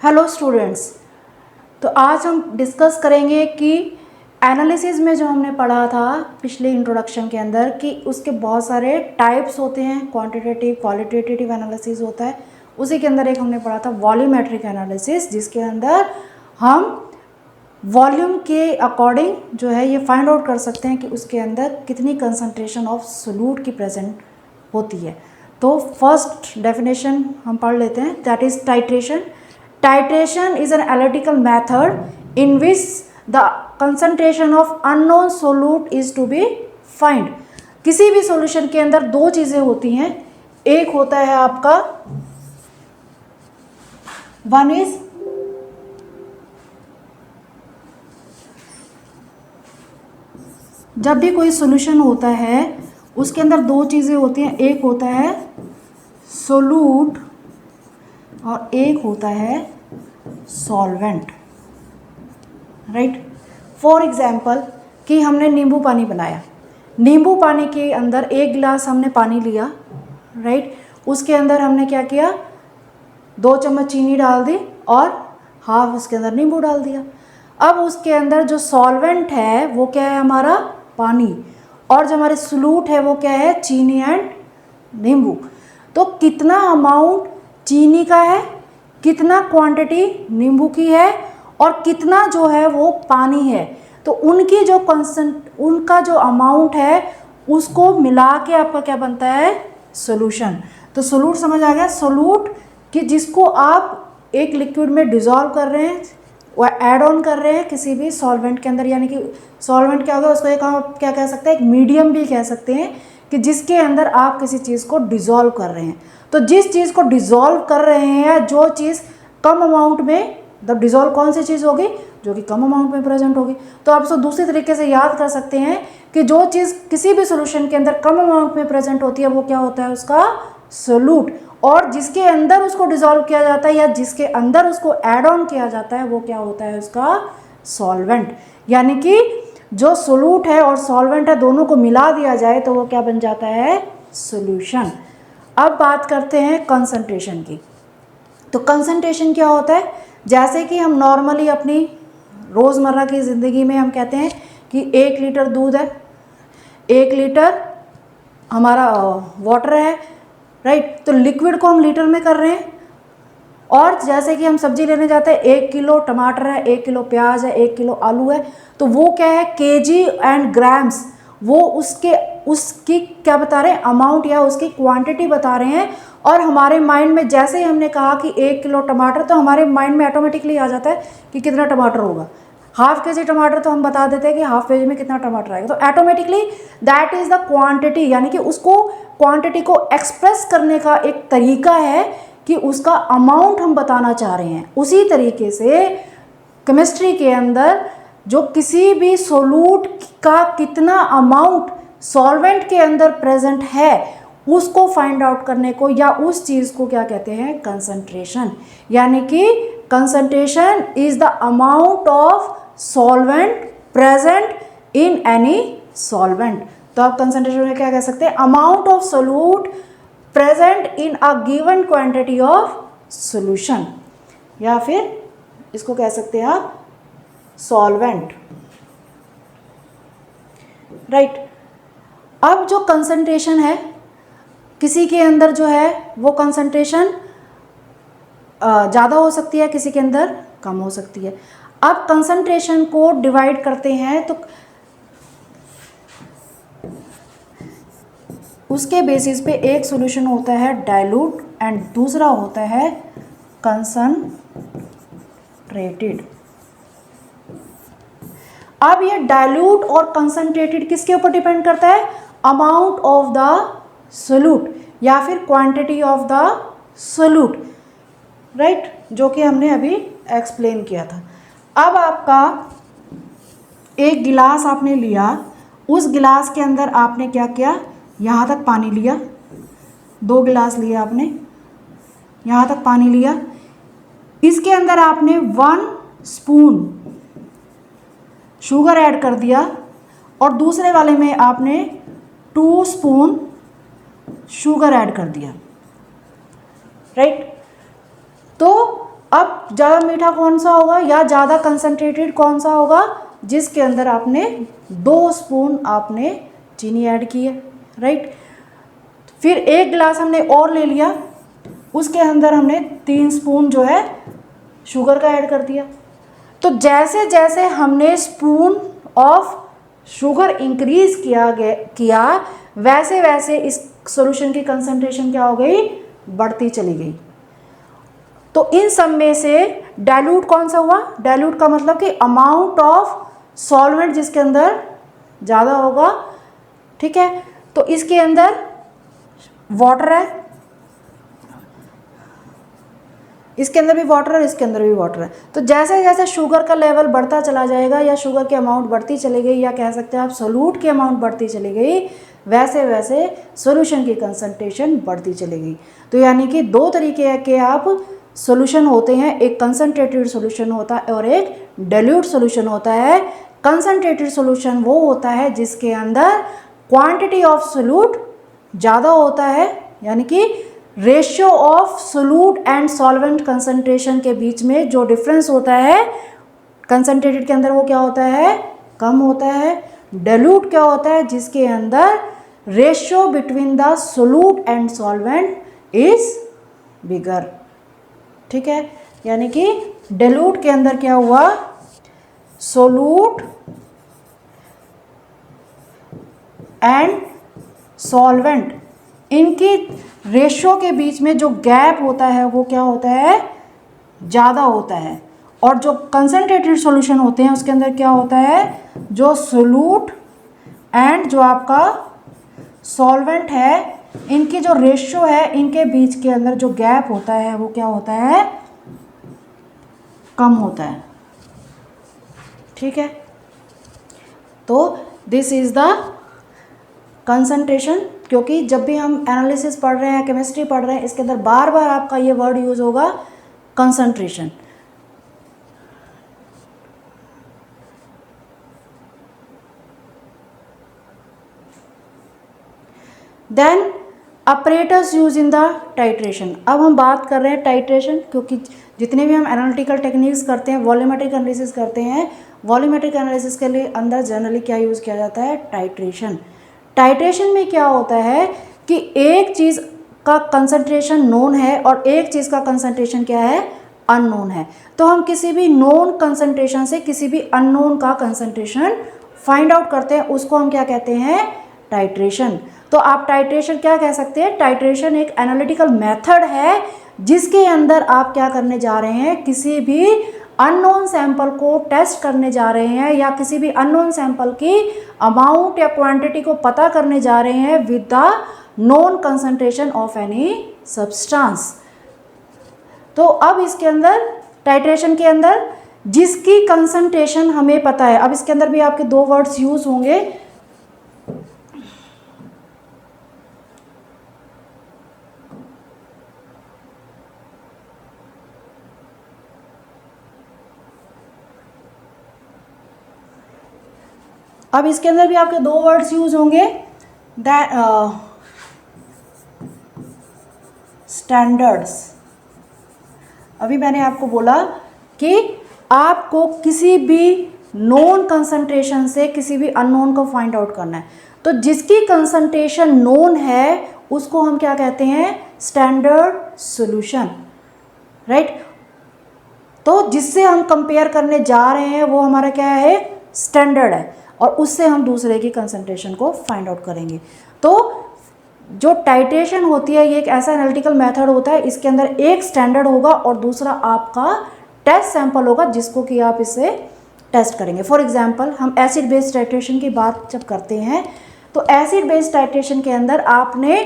Hello students. तो आज हम डिस्कस करेंगे कि एनालिसिस में जो हमने पढ़ा था पिछले इंट्रोडक्शन के अंदर कि उसके बहुत सारे टाइप्स होते हैं, क्वांटिटेटिव क्वालिटेटिव एनालिसिस होता है। उसी के अंदर एक हमने पढ़ा था वॉल्यूमेट्रिक एनालिसिस, जिसके अंदर हम वॉल्यूम के अकॉर्डिंग जो है ये फाइंड आउट कर सकते हैं कि उसके अंदर कितनी कंसंट्रेशन ऑफ सोल्यूट की प्रेजेंट होती है। तो फर्स्ट डेफिनेशन हम पढ़ लेते हैं, that is titration. Titration is an analytical method in which the concentration of unknown solute is to be find। किसी भी सॉल्यूशन के अंदर दो चीज़ें होती हैं, एक होता है आपका वन इज जब भी कोई सॉल्यूशन होता है उसके अंदर दो चीज़ें होती हैं, एक होता है सोल्यूट और एक होता है सॉल्वेंट, राइट। फॉर एग्जाम्पल कि हमने नींबू पानी बनाया, नींबू पानी के अंदर एक गिलास हमने पानी लिया, राइट। उसके अंदर हमने क्या किया, 2 चम्मच चीनी डाल दी और हाफ उसके अंदर नींबू डाल दिया। अब उसके अंदर जो सॉल्वेंट है वो क्या है, हमारा पानी, और जो हमारे सोल्यूट है वो क्या है, चीनी एंड नींबू। तो कितना अमाउंट चीनी का है, कितना क्वांटिटी नींबू की है और कितना जो है वो पानी है, तो उनकी जो उनका जो अमाउंट है उसको मिला के आपका क्या बनता है, सॉल्यूशन। तो सोल्यूट समझ आ गया, सोल्यूट कि जिसको आप एक लिक्विड में डिज़ोल्व कर रहे हैं, वह ऐड ऑन कर रहे हैं किसी भी सॉल्वेंट के अंदर, यानी कि सॉल्वेंट क्या होगा, उसको एक आप क्या कह सकते हैं, एक मीडियम भी कह सकते हैं कि जिसके अंदर आप किसी चीज़ को डिज़ोल्व कर रहे हैं। तो जिस चीज़ को डिज़ोल्व कर रहे हैं, जो चीज़ कम अमाउंट में, मतलब डिज़ोल्व कौन सी चीज़ होगी, जो कि कम अमाउंट में प्रेजेंट होगी। तो आप इसको दूसरी तरीके से याद कर सकते हैं कि जो चीज़ किसी भी सॉल्यूशन के अंदर कम अमाउंट में प्रेजेंट होती है वो क्या होता है, उसका सोल्यूट, और जिसके अंदर उसको डिज़ोल्व किया जाता है या जिसके अंदर उसको ऐड ऑन किया जाता है वो क्या होता है, उसका सॉल्वेंट। यानी कि जो सोल्यूट है और सॉल्वेंट है दोनों को मिला दिया जाए तो वो क्या बन जाता है, सॉल्यूशन। अब बात करते हैं कंसंट्रेशन की। तो कंसंट्रेशन क्या होता है, जैसे कि हम नॉर्मली अपनी रोज़मर्रा की ज़िंदगी में हम कहते हैं कि 1 लीटर दूध है, 1 लीटर हमारा वाटर है, राइट। तो लिक्विड को हम लीटर में कर रहे हैं, और जैसे कि हम सब्जी लेने जाते हैं, 1 किलो टमाटर है, 1 किलो प्याज है, 1 किलो आलू है, तो वो क्या है, केजी एंड ग्राम्स, वो उसकी क्या बता रहे हैं, अमाउंट या उसकी क्वांटिटी बता रहे हैं। और हमारे माइंड में जैसे ही हमने कहा कि 1 किलो टमाटर, तो हमारे माइंड में ऑटोमेटिकली आ जाता है कि कितना टमाटर होगा। हाफ के जी टमाटर तो हम बता देते हैं कि हाफ के जी में कितना टमाटर आएगा, तो automatically that is the quantity, यानी कि उसको क्वांटिटी को एक्सप्रेस करने का एक तरीका है कि उसका अमाउंट हम बताना चाह रहे हैं। उसी तरीके से केमिस्ट्री के अंदर जो किसी भी सोल्यूट का कितना अमाउंट सॉल्वेंट के अंदर प्रेजेंट है उसको फाइंड आउट करने को या उस चीज़ को क्या कहते हैं, कंसंट्रेशन। यानी कि concentration is the amount of solvent present in any solvent. तो आप कंसंट्रेशन में क्या कह सकते हैं, amount of solute present in a given quantity of solution, या फिर इसको कह सकते हैं आप सॉल्वेंट, राइट। अब जो कंसंट्रेशन है किसी के अंदर जो है वो कंसंट्रेशन ज़्यादा हो सकती है, किसी के अंदर कम हो सकती है। अब कंसंट्रेशन को डिवाइड करते हैं तो उसके बेसिस पे एक सॉल्यूशन होता है डाइल्यूट एंड दूसरा होता है कंसंट्रेटेड। अब ये डाइल्यूट और कंसंट्रेटेड किसके ऊपर डिपेंड करता है, अमाउंट ऑफ द सोल्यूट या फिर quantity of the solute, right, जो कि हमने अभी एक्सप्लेन किया था। अब आपका एक गिलास आपने लिया, उस गिलास के अंदर आपने क्या किया, यहाँ तक पानी लिया, 2 गिलास लिया आपने, यहाँ तक पानी लिया, इसके अंदर आपने 1 स्पून शुगर ऐड कर दिया और दूसरे वाले में आपने 2 स्पून शुगर ऐड कर दिया, राइट। तो अब ज़्यादा मीठा कौन सा होगा या ज़्यादा कंसनट्रेटेड कौन सा होगा, जिसके अंदर आपने 2 स्पून आपने चीनी ऐड की है, राइट। फिर 1 गिलास हमने और ले लिया, उसके अंदर हमने 3 स्पून जो है शुगर का ऐड कर दिया। तो जैसे जैसे हमने स्पून ऑफ शुगर इंक्रीज किया वैसे वैसे इस सॉल्यूशन की कंसंट्रेशन क्या हो गई, बढ़ती चली गई। तो इन सब में से डाइल्यूट कौन सा हुआ, डाइल्यूट का मतलब कि अमाउंट ऑफ सॉल्वेंट जिसके अंदर ज़्यादा होगा, ठीक है। तो इसके अंदर वाटर है, इसके अंदर भी वाटर है, इसके अंदर भी वाटर है। तो जैसे जैसे शुगर का लेवल बढ़ता चला जाएगा या शुगर की अमाउंट बढ़ती चली गई या कह सकते हैं आप सोल्यूट की अमाउंट बढ़ती चली गई, वैसे वैसे सॉल्यूशन की कंसंट्रेशन बढ़ती चली गई। तो यानी कि 2 तरीके के आप सॉल्यूशन होते हैं, एक कंसंट्रेटेड सॉल्यूशन होता है और एक डाइल्यूट सॉल्यूशन होता है। कंसंट्रेटेड सॉल्यूशन वो होता है जिसके अंदर क्वांटिटी ऑफ सोल्यूट ज़्यादा होता है, यानी कि ratio of solute and solvent concentration के बीच में जो डिफरेंस होता है कंसंट्रेटेड के अंदर वो क्या होता है, कम होता है। डाइल्यूट क्या होता है, जिसके अंदर ratio between the solute and solvent is bigger, ठीक है। यानी कि डाइल्यूट के अंदर क्या हुआ, सोल्यूट एंड सॉल्वेंट इनकी रेशियो के बीच में जो गैप होता है वो क्या होता है, ज़्यादा होता है। और जो कंसंट्रेटेड सॉल्यूशन होते हैं उसके अंदर क्या होता है, जो सोल्यूट एंड जो आपका सॉल्वेंट है इनकी जो रेशियो है, इनके बीच के अंदर जो गैप होता है वो क्या होता है, कम होता है, ठीक है। तो दिस इज द कंसंट्रेशन, क्योंकि जब भी हम एनालिसिस पढ़ रहे हैं, केमिस्ट्री पढ़ रहे हैं, इसके अंदर बार बार आपका ये वर्ड यूज होगा concentration. Then operators use in the titration. अब हम बात कर रहे हैं टाइट्रेशन, क्योंकि जितने भी हम एनालिटिकल टेक्निक्स करते हैं, वॉल्यूमेट्रिक एनालिसिस करते हैं, वॉल्यूमेट्रिक एनालिसिस के लिए अंदर जनरली क्या यूज़ किया जाता है, टाइट्रेशन। टाइट्रेशन में क्या होता है कि एक चीज़ का कंसंट्रेशन नोन है और एक चीज़ का कंसंट्रेशन क्या है, अननोन है। तो हम किसी भी नोन कंसंट्रेशन से किसी भी अननोन का कंसंट्रेशन फाइंड आउट करते हैं, उसको हम क्या कहते हैं, टाइट्रेशन। तो आप टाइट्रेशन क्या कह सकते हैं, टाइट्रेशन एक एनालिटिकल मेथड है जिसके अंदर आप क्या करने जा रहे हैं, किसी भी अननोन सैंपल को टेस्ट करने जा रहे हैं या किसी भी अननोन सैंपल की अमाउंट या क्वांटिटी को पता करने जा रहे हैं with the known concentration of any substance. तो अब इसके अंदर टाइट्रेशन के अंदर जिसकी कंसंट्रेशन हमें पता है, अब इसके अंदर भी आपके 2 वर्ड्स यूज होंगे, अब इसके अंदर भी आपके 2 वर्ड्स यूज होंगे, स्टैंडर्ड्स। अभी मैंने आपको बोला कि आपको किसी भी नोन कंसंट्रेशन से किसी भी अननोन को फाइंड आउट करना है, तो जिसकी कंसंट्रेशन नोन है उसको हम क्या कहते हैं, स्टैंडर्ड सॉल्यूशन, राइट। तो जिससे हम कंपेयर करने जा रहे हैं वो हमारा क्या है, स्टैंडर्ड है, और उससे हम दूसरे की कंसंट्रेशन को फाइंड आउट करेंगे। तो जो टाइट्रेशन होती है ये एक ऐसा एनालिटिकल मेथड होता है, इसके अंदर एक स्टैंडर्ड होगा और दूसरा आपका टेस्ट सैंपल होगा जिसको कि आप इसे टेस्ट करेंगे। फॉर एग्जांपल हम एसिड बेस्ड टाइट्रेशन की बात जब करते हैं तो एसिड बेस्ड टाइट्रेशन के अंदर आपने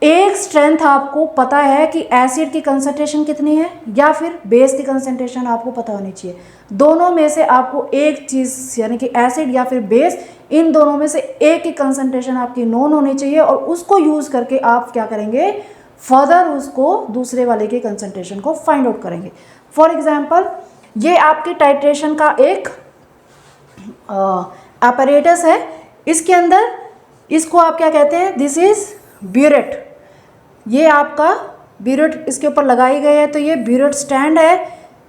एक स्ट्रेंथ आपको पता है कि एसिड की कंसंट्रेशन कितनी है या फिर बेस की कंसंट्रेशन आपको पता होनी चाहिए। दोनों में से आपको एक चीज़ यानी कि एसिड या फिर बेस, इन दोनों में से एक की कंसंट्रेशन आपकी नोन होनी चाहिए और उसको यूज़ करके आप क्या करेंगे, फर्दर उसको दूसरे वाले की कंसंट्रेशन को फाइंड आउट करेंगे। फॉर एग्जांपल ये आपकी टाइट्रेशन का एक अपैरेटस है, इसके अंदर इसको आप क्या कहते हैं, दिस इज ब्यूरेट। ये आपका ब्यूरेट इसके ऊपर लगाई गई है, तो ये ब्यूरेट स्टैंड है।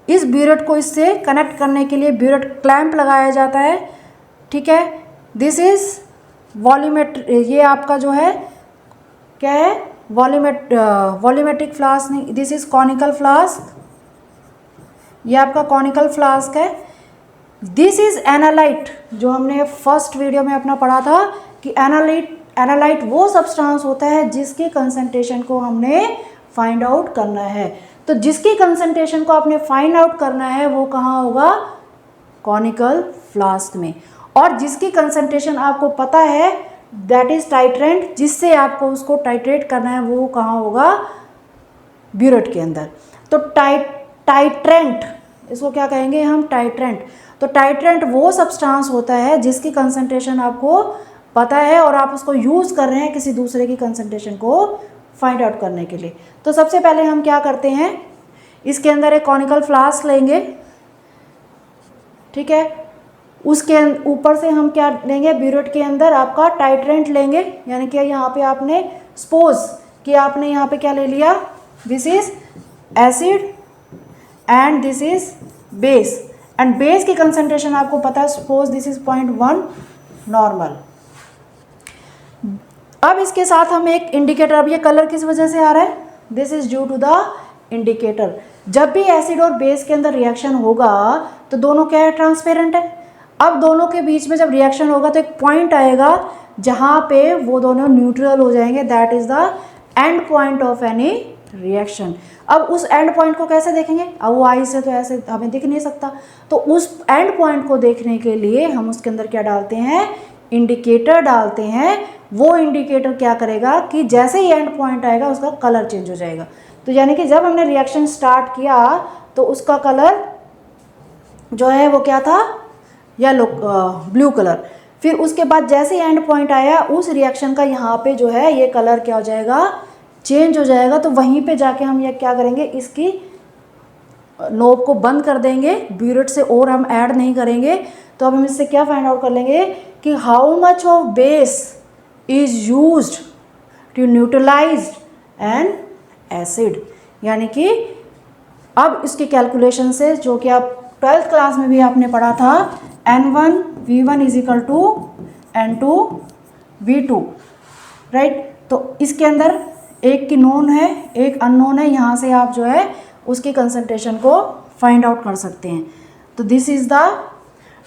इस ब्यूरेट को इससे कनेक्ट करने के लिए ब्यूरेट क्लैंप लगाया जाता है, ठीक है। दिस इज वॉल्यूमेट्रिक, ये आपका जो है क्या है, वॉल्यूमेट्रिक फ्लास्क नहीं, दिस इज कॉनिकल फ्लास्क, ये आपका कॉनिकल फ्लास्क है। दिस इज एनालाइट, जो हमने फर्स्ट वीडियो में अपना पढ़ा था कि एनालाइट वो सब्सटेंस होता है जिसकी कंसंट्रेशन को हमने फाइंड आउट करना है। तो जिसकी कंसंट्रेशन को आपने फाइंड आउट करना है वो कहाँ होगा, कॉनिकल फ्लास्क में। और जिसकी कंसंट्रेशन आपको पता है दैट इज टाइट्रेंट, जिससे आपको उसको टाइट्रेट करना है वो कहाँ होगा, ब्यूरेट के अंदर। तो टाइट्रेंट, इसको क्या कहेंगे हम, टाइट्रेंट। तो टाइट्रेंट वो सब्सटेंस होता है जिसकी कंसंट्रेशन आपको पता है और आप उसको यूज़ कर रहे हैं किसी दूसरे की कंसंट्रेशन को फाइंड आउट करने के लिए। तो सबसे पहले हम क्या करते हैं, इसके अंदर एक कॉनिकल फ्लास्क लेंगे, ठीक है। उसके ऊपर से हम क्या लेंगे, ब्यूरेट के अंदर आपका टाइट्रेंट लेंगे, यानी कि यहाँ पे आपने सपोज कि आपने यहाँ पे क्या ले लिया, this is acid and this is base, and base की कंसंट्रेशन आपको पता है, सपोज दिस इज 0.1 नॉर्मल। अब इसके साथ हम एक इंडिकेटर, अब ये कलर किस वजह से आ रहा है, this is due to the indicator. जब भी एसिड और बेस के अंदर रिएक्शन होगा तो दोनों क्या है, ट्रांसपेरेंट है। अब दोनों के बीच में जब रिएक्शन होगा तो एक पॉइंट आएगा जहाँ पे वो दोनों न्यूट्रल हो जाएंगे, that is the end point of any reaction. अब उस एंड पॉइंट को कैसे देखेंगे, अब वो आई से तो ऐसे हमें दिख नहीं सकता, तो उस एंड पॉइंट को देखने के लिए हम उसके अंदर क्या डालते हैं, इंडिकेटर डालते हैं। वो इंडिकेटर क्या करेगा कि जैसे ही एंड पॉइंट आएगा उसका कलर चेंज हो जाएगा। तो यानी कि जब हमने रिएक्शन स्टार्ट किया तो उसका कलर जो है वो क्या था, येलो ब्लू कलर। फिर उसके बाद जैसे ही एंड पॉइंट आया उस रिएक्शन का यहाँ पे जो है ये कलर क्या हो जाएगा, चेंज हो जाएगा। तो वहीं पे जाके हम ये क्या करेंगे, इसकी नोब को बंद कर देंगे, ब्यूरेट से और हम ऐड नहीं करेंगे। तो अब हम इससे क्या फाइंड आउट कर लेंगे कि how much of base is used to neutralize an acid. यानी कि अब इसकी कैलकुलेशन से, जो कि आप 12th क्लास में भी आपने पढ़ा था, N1V1 is equal to N2V2, right. तो इसके अंदर एक की नोन है, एक अननोन है, यहाँ से आप जो है उसकी कंसंट्रेशन को फाइंड आउट कर सकते हैं। तो this is the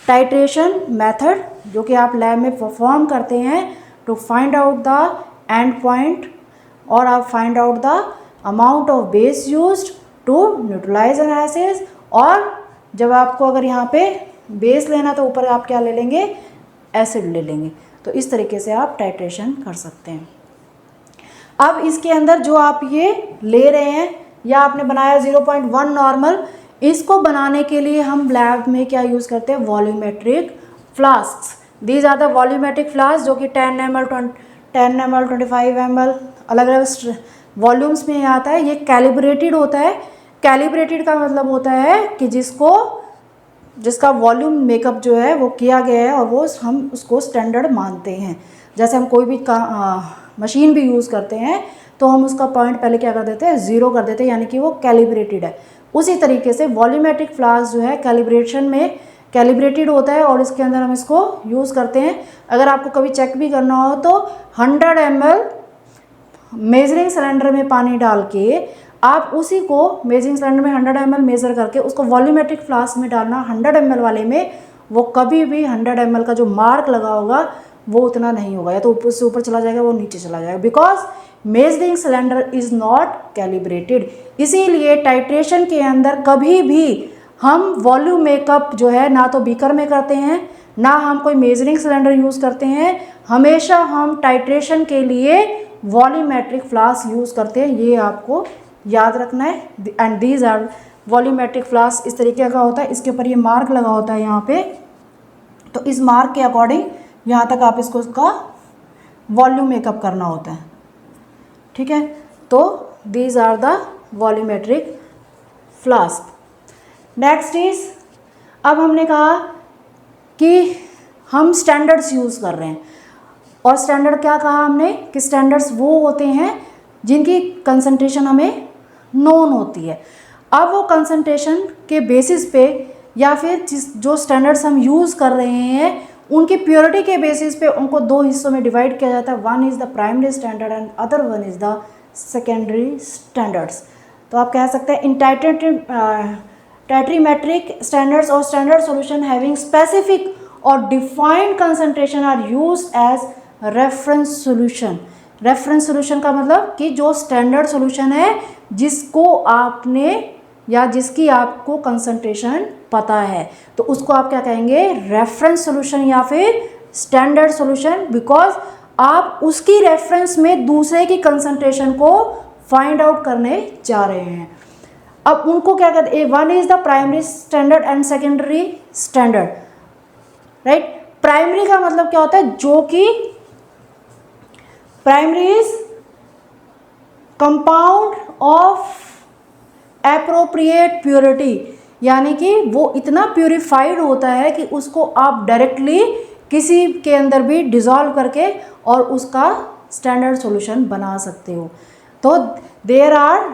titration method जो कि आप लैब में परफॉर्म करते हैं to find out the end point, और आप find out the amount of base used to neutralize an acid. और जब आपको अगर यहाँ पे बेस लेना तो ऊपर आप क्या ले लेंगे, एसिड ले लेंगे। तो इस तरीके से आप टाइट्रेशन कर सकते हैं। अब इसके अंदर जो आप ये ले रहे हैं या आपने बनाया 0.1 नॉर्मल, इसको बनाने के लिए हम लैब में क्या यूज़ करते हैं, volumetric flask. These are the volumetric flask जो कि 10 ml 25 ml अलग अलग वॉल्यूम्स में आता है। ये कैलिब्रेटेड होता है। कैलिब्रेटेड का मतलब होता है कि जिसका वॉल्यूम मेकअप जो है वो किया गया है और वो हम उसको स्टैंडर्ड मानते हैं। जैसे हम कोई भी मशीन भी यूज़ करते हैं तो हम उसका पॉइंट पहले क्या कर देते हैं, 0 कर देते हैं, यानी कि वो कैलिब्रेटेड है। उसी तरीके से वॉल्यूमेट्रिक फ्लास्क जो है कैलिब्रेशन में कैलिब्रेटेड होता है और इसके अंदर हम इसको यूज़ करते हैं। अगर आपको कभी चेक भी करना हो तो 100 ml मेजरिंग सिलेंडर में पानी डाल के आप उसी को मेजरिंग सिलेंडर में 100 ml मेज़र करके उसको वॉल्यूमेट्रिक फ्लास्क में डालना 100 ml वाले में, वो कभी भी 100 ml का जो मार्क लगा होगा वो उतना नहीं होगा, या तो ऊपर से ऊपर चला जाएगा, वो नीचे चला जाएगा, because measuring cylinder is not calibrated. इसीलिए टाइट्रेशन के अंदर कभी भी हम वॉल्यूम मेकअप जो है ना तो बीकर में करते हैं, ना हम कोई मेजरिंग सिलेंडर यूज़ करते हैं। हमेशा हम टाइट्रेशन के लिए वॉल्यूमेट्रिक फ्लास्क यूज़ करते हैं, ये आपको याद रखना है। And these are volumetric flask इस तरीके का होता है, इसके ऊपर ये मार्क लगा होता है यहाँ पे। तो इस मार्क के अकॉर्डिंग यहाँ तक आप इसको इसका वॉल्यूम मेकअप करना होता है, ठीक है। तो these are the volumetric flask. Next is, अब हमने कहा कि हम स्टैंडर्ड्स यूज़ कर रहे हैं, और स्टैंडर्ड क्या कहा हमने कि स्टैंडर्ड्स वो होते हैं जिनकी कंसंट्रेशन हमें नोन होती है। अब वो कंसंट्रेशन के बेसिस पे या फिर जो स्टैंडर्ड्स हम यूज़ कर रहे हैं उनकी प्योरिटी के बेसिस पे उनको दो हिस्सों में डिवाइड किया जाता है। One is the primary standard and other one is the secondary standards. तो आप कह सकते हैं इन टाइट्रीमेट्रिक स्टैंडर्ड्स और स्टैंडर्ड सॉल्यूशन हैविंग स्पेसिफिक और defined concentration are used as reference solution. Reference solution का मतलब कि जो स्टैंडर्ड सॉल्यूशन है जिसको आपने या जिसकी आपको कंसंट्रेशन पता है, तो उसको आप क्या कहेंगे, रेफरेंस सॉल्यूशन या फिर स्टैंडर्ड सॉल्यूशन, बिकॉज आप उसकी रेफरेंस में दूसरे की कंसंट्रेशन को फाइंड आउट करने जा रहे हैं। अब उनको क्या कहते हैं, one is the primary standard and secondary standard, right. Primary का मतलब क्या होता है, जो कि primary is compound of appropriate purity, यानी कि वो इतना प्यूरिफाइड होता है कि उसको आप डायरेक्टली किसी के अंदर भी डिज़ोल्व करके और उसका स्टैंडर्ड सॉल्यूशन बना सकते हो। तो there are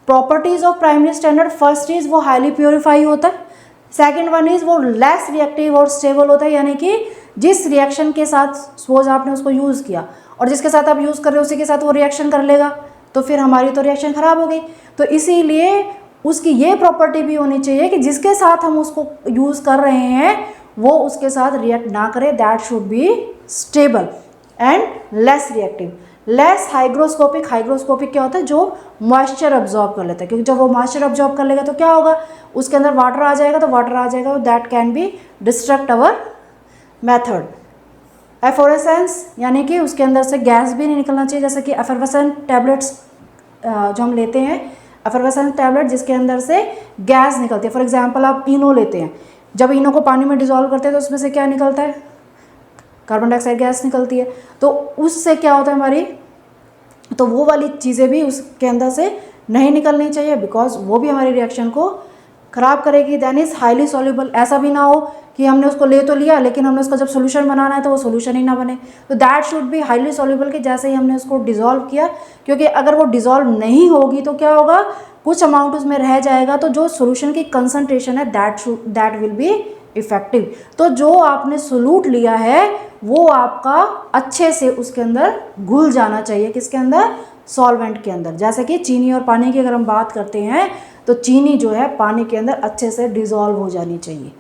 properties of primary standard. First is वो हाईली प्योरीफाई होता है, सेकेंड वन इज वो लेस रिएक्टिव और स्टेबल होता है, यानी कि जिस रिएक्शन के साथ सपोज आपने उसको यूज़ किया और जिसके साथ आप यूज़ कर रहे हो उसी के साथ वो रिएक्शन कर लेगा, तो फिर हमारी तो रिएक्शन ख़राब हो गई। तो इसीलिए उसकी ये प्रॉपर्टी भी होनी चाहिए कि जिसके साथ हम उसको यूज़ कर रहे हैं वो उसके साथ रिएक्ट ना करे, that should be stable and less reactive. Less hygroscopic, hygroscopic क्या होता है, जो मॉइस्चर अब्जॉर्ब कर लेता है, क्योंकि जब वो मॉइस्चर अब्जॉर्ब कर लेगा तो क्या होगा, उसके अंदर वाटर आ जाएगा, तो वाटर आ जाएगा that can be destruct our method. Efflorescence, यानी कि उसके अंदर से गैस भी नहीं निकलना चाहिए, जैसे कि एफरवेसेंट टैबलेट्स जो हम लेते हैं, एफरवेसेंट टैबलेट जिसके अंदर से गैस निकलती है। फॉर एग्जांपल आप इनो लेते हैं, जब इनो को पानी में डिसॉल्व करते हैं तो उसमें से क्या निकलता है, कार्बन डाइऑक्साइड गैस निकलती है। तो उससे क्या होता है हमारी, तो वो वाली चीज़ें भी उसके अंदर से नहीं निकलनी चाहिए, बिकॉज वो भी हमारी रिएक्शन को ख़राब करेगी। देन इज़ हाईली सॉल्युबल, ऐसा भी ना हो कि हमने उसको ले तो लिया लेकिन हमने उसका जब सोल्यूशन बनाना है तो वो सोल्यूशन ही ना बने। तो that should be highly soluble, कि जैसे ही हमने उसको डिज़ोल्व किया, क्योंकि अगर वो डिज़ोल्व नहीं होगी तो क्या होगा, कुछ अमाउंट उसमें रह जाएगा, तो जो सोल्यूशन की कंसनट्रेशन है दैट विल बी इफेक्टिव। तो जो आपने सोल्यूट लिया है वो आपका अच्छे से उसके अंदर घुल जाना चाहिए, किसके अंदर, सॉल्वेंट के अंदर। जैसे कि चीनी और पानी की अगर हम बात करते हैं तो चीनी जो है पानी के अंदर अच्छे से डिज़ोल्व हो जानी चाहिए।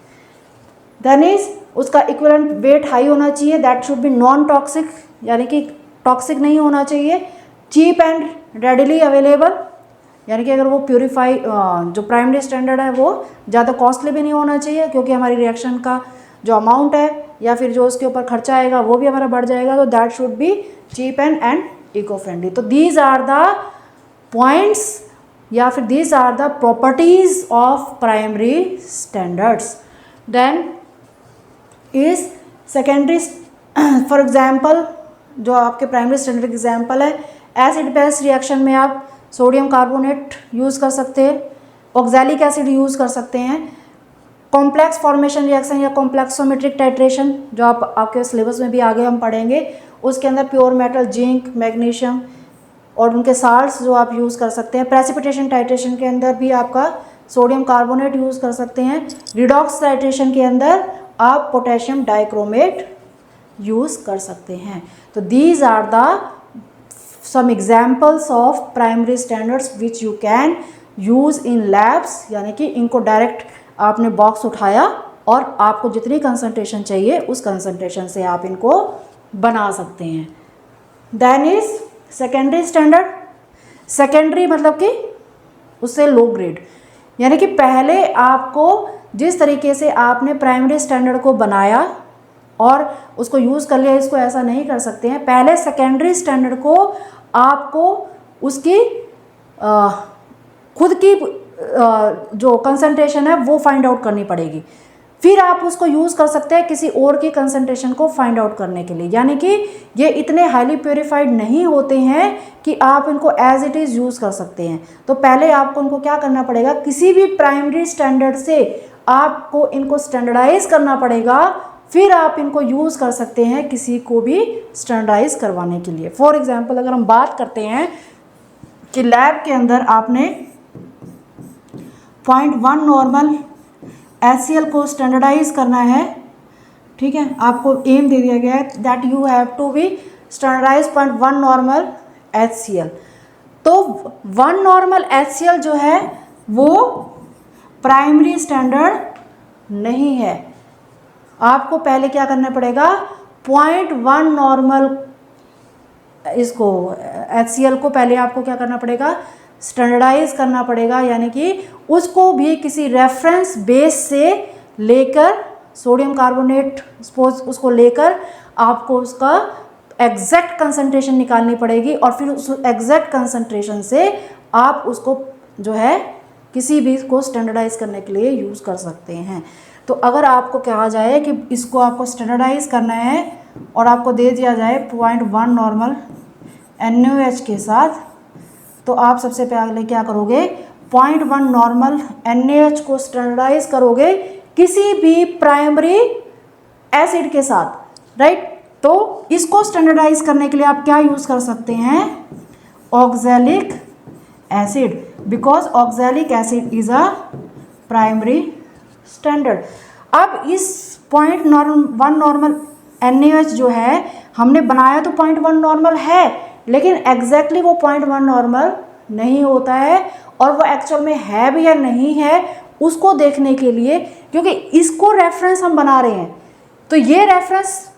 देन इज उसका इक्विवेलेंट वेट हाई होना चाहिए, that should B non toxic, यानी कि टॉक्सिक नहीं होना चाहिए। चीप एंड रेडिली अवेलेबल, यानी कि अगर वो प्यूरीफाई जो प्राइमरी स्टैंडर्ड है वो ज़्यादा कॉस्टली भी नहीं होना चाहिए, क्योंकि हमारी रिएक्शन का जो अमाउंट है या फिर जो उसके ऊपर खर्चा आएगा वो भी हमारा बढ़ जाएगा। तो that should be cheap and eco friendly. तो दीज आर द पॉइंट्स या फिर these are the properties of primary standards. Then is secondary, for example जो आपके प्राइमरी स्टैंडर्ड एग्जाम्पल है, एसिड बेस रिएक्शन में आप सोडियम कार्बोनेट यूज़ कर सकते हैं, ऑक्सैलिक एसिड यूज़ कर सकते हैं। कॉम्प्लेक्स फॉर्मेशन रिएक्शन या कॉम्प्लेक्सोमेट्रिक टाइट्रेशन जो आपके सिलेबस में भी आगे हम पढ़ेंगे, उसके अंदर प्योर मेटल, जिंक, मैग्नीशियम और उनके साल्ट्स जो आप यूज़ कर सकते हैं। प्रेसिपिटेशन टाइट्रेशन के अंदर भी आपका सोडियम कार्बोनेट यूज़ कर सकते हैं। रिडॉक्स टाइट्रेशन के अंदर आप पोटेशियम डाइक्रोमेट यूज़ कर सकते हैं। तो these are the some examples of primary standards which you can use in labs, यानी कि इनको डायरेक्ट आपने बॉक्स उठाया और आपको जितनी कंसंट्रेशन चाहिए उस कंसंट्रेशन से आप इनको बना सकते हैं। Then is secondary standard. Secondary मतलब कि उससे लो ग्रेड, यानी कि पहले आपको जिस तरीके से आपने प्राइमरी स्टैंडर्ड को बनाया और उसको यूज़ कर लिया, इसको ऐसा नहीं कर सकते हैं। पहले सेकेंडरी स्टैंडर्ड को आपको उसकी खुद की जो कंसंट्रेशन है वो फाइंड आउट करनी पड़ेगी, फिर आप उसको यूज़ कर सकते हैं किसी और की कंसंट्रेशन को फाइंड आउट करने के लिए। यानी कि ये इतने हाईली प्योरीफाइड नहीं होते हैं कि आप इनको एज इट इज़ यूज़ कर सकते हैं। तो पहले आपको इनको क्या करना पड़ेगा, किसी भी प्राइमरी स्टैंडर्ड से आपको इनको स्टैंडर्डाइज करना पड़ेगा, फिर आप इनको यूज़ कर सकते हैं किसी को भी स्टैंडर्डाइज करवाने के लिए। फॉर एग्जांपल अगर हम बात करते हैं कि लैब के अंदर आपने 0.1 नॉर्मल HCl को स्टैंडर्डाइज करना है, ठीक है। आपको एम दे दिया गया है that you have to be standardize 0.1 normal HCl। तो 1 नॉर्मल HCl जो है वो प्राइमरी स्टैंडर्ड नहीं है। आपको पहले क्या करना पड़ेगा, 0.1 नॉर्मल इसको HCl को पहले आपको क्या करना पड़ेगा, स्टैंडर्डाइज करना पड़ेगा, यानी कि उसको भी किसी रेफरेंस बेस से लेकर सोडियम कार्बोनेट सपोज उसको लेकर आपको उसका एग्जैक्ट कंसंट्रेशन निकालनी पड़ेगी और फिर उस एग्जैक्ट कंसंट्रेशन से आप उसको जो है किसी भी को स्टैंडर्डाइज करने के लिए यूज़ कर सकते हैं। तो अगर आपको कहा जाए कि इसको आपको स्टैंडर्डाइज करना है और आपको दे दिया जाए 0.1 नॉर्मल NaOH के साथ, तो आप सबसे पहले क्या करोगे, 0.1 नॉर्मल NaOH को स्टैंडर्डाइज करोगे किसी भी प्राइमरी एसिड के साथ, राइट। तो इसको स्टैंडर्डाइज करने के लिए आप क्या यूज़ कर सकते हैं, oxalic acid, because oxalic acid is a primary standard. अब इस 0.1 नॉर्मल NaOH जो है हमने बनाया तो 0.1 नॉर्मल है, लेकिन एग्जैक्टली वो 0.1 नॉर्मल नहीं होता है, और वो एक्चुअल में है भी या नहीं है उसको देखने के लिए, क्योंकि इसको रेफरेंस हम बना रहे हैं, तो ये रेफरेंस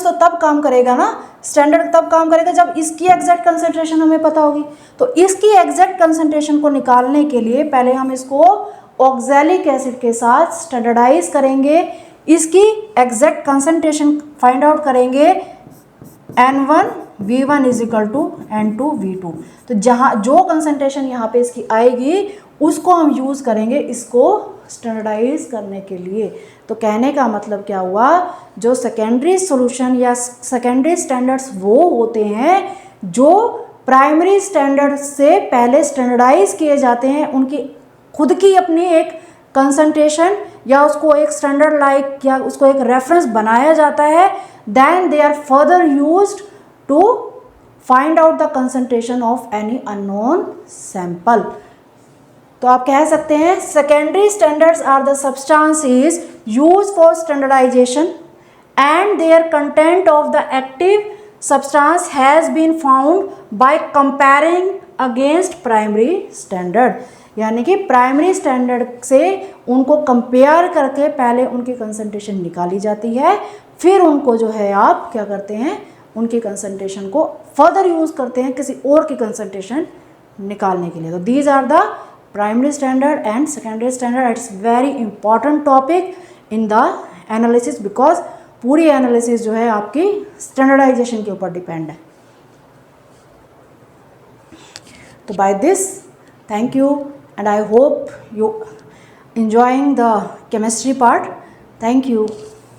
तो तब काम करेगा ना, स्टैंडर्ड तब काम करेगा जब इसकी एग्जैक्ट कंसंट्रेशन हमें पता होगी। तो इसकी एग्जैक्ट कंसंट्रेशन को निकालने के लिए पहले हम इसको ऑक्सैलिक एसिड के साथ स्टैंडर्डाइज करेंगे, इसकी एग्जैक्ट कंसंट्रेशन फाइंड आउट करेंगे, N1V1 is equal to N2V2। तो जहाँ जो कंसंट्रेशन यहाँ पे इसकी आएगी उसको हम यूज़ करेंगे इसको स्टैंडर्डाइज करने के लिए। तो कहने का मतलब क्या हुआ, जो सेकेंडरी सॉल्यूशन या सेकेंडरी स्टैंडर्ड्स वो होते हैं जो प्राइमरी स्टैंडर्ड से पहले स्टैंडर्डाइज किए जाते हैं, उनकी खुद की अपनी एक कंसंट्रेशन या उसको एक स्टैंडर्ड लाइक या उसको एक रेफरेंस बनाया जाता है, then they are further used to find out the concentration of any unknown sample. तो आप कह सकते हैं secondary standards are the substances used for standardization and their content of the active substance has been found by comparing against primary standard, यानी कि primary standard से उनको compare करके पहले उनकी कंसंट्रेशन निकाली जाती है, फिर उनको जो है आप क्या करते हैं, उनकी कंसंट्रेशन को फर्दर यूज़ करते हैं किसी और की कंसंट्रेशन निकालने के लिए। तो these are the primary standard and secondary standard. It's very important topic in the analysis, because पूरी एनालिसिस जो है आपकी स्टैंडर्डाइजेशन के ऊपर डिपेंड है। तो by this thank you and I hope you enjoying the chemistry part. Thank you.